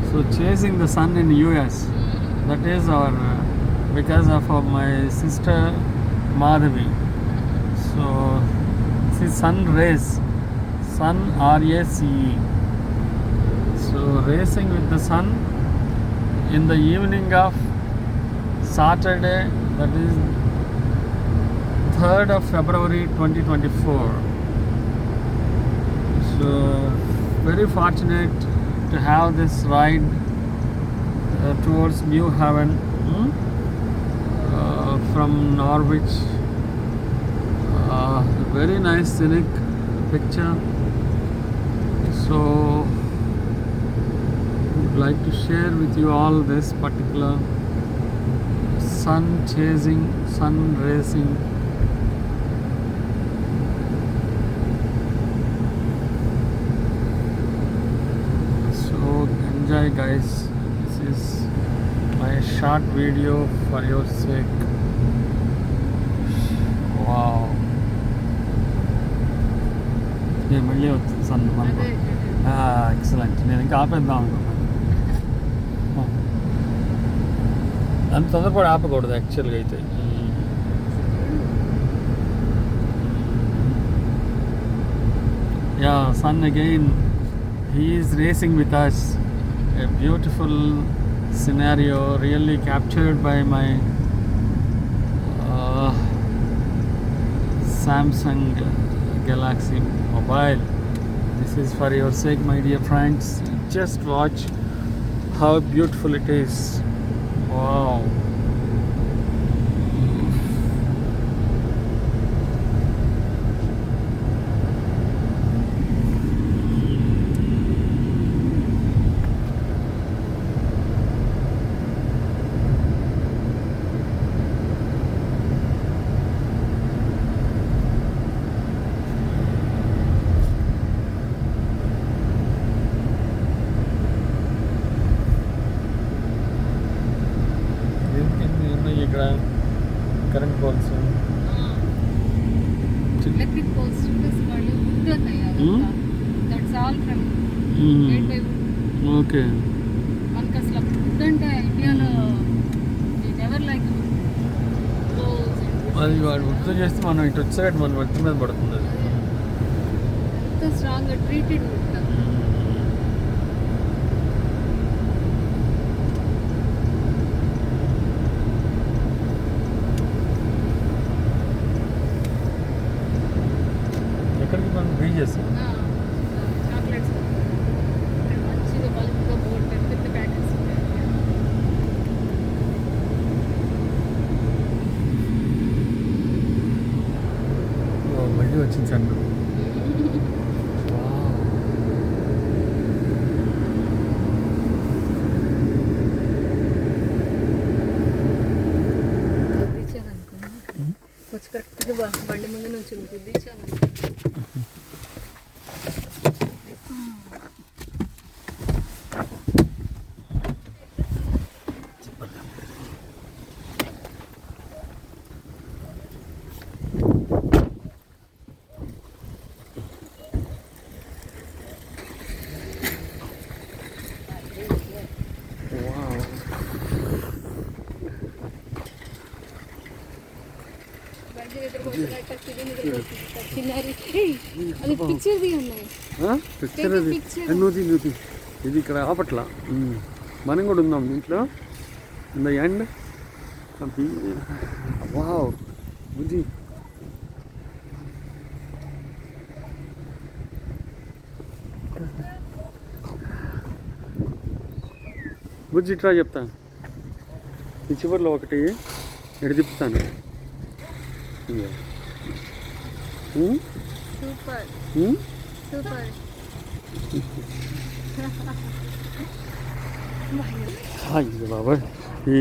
So chasing the sun in US. That is our because of my sister Madhavi. So see sun race, sun RACE. So racing with the sun in the evening of Saturday, that is 3rd of February 2024. So very fortunate to have this ride towards New Haven from Norwich. Very nice scenic picture. So would like to share with you all this particular sun chasing, sun racing. So enjoy guys, this is my short video for your sake. Wow. Yeah, మళ్ళీ వచ్చింది sun మనకు. Excellent. నేను ఇంకా ఆపేద్దాం అనుకున్నాను. అంత తొందరపడి ఆపకూడదు యాక్చువల్గా అయితే. Yeah son again, he is racing with us. A beautiful scenario really captured by my Samsung Galaxy mobile. This is for your sake, my dear friends. Just watch how beautiful it is. Wow. ఇక్కడ current poles, electric poles వాళ్ళు wood ఉన్నాయి. That's all from made by wood. Okay. మనకు అసలు would అంటే ఇండియాలో never like అది వాడు గుర్తు చేస్తే మనం ఇటు వచ్చేటట్టు మన వ్యక్తి మీద పడుతుంది. అది ఎంత స్ట్రాంగ్గా ట్రీటెడ్ వుడ్. ఎక్కడికి మనం బీచెస్ చాక్లెట్స్ మంచిగా బల్క్గా బోర్డు పెద్ద పెద్ద ప్యాకెట్స్ ఉంటాయి. మళ్ళీ వచ్చింది చండు. కొంచెం కరెక్ట్గా బండి ముందు నుంచి గుద్దించాను. అది పిక్చర్ నువ్వు ఇది ఇక్కడ ఆపట్ల మనం కూడా ఉందాం దీంట్లో. In the end wow Bujji. Bujji try చెప్తాను. ఈ చివరిలో ఒకటి ఎడు తిప్పుతాను. Super super. బాబాయ్ ఈ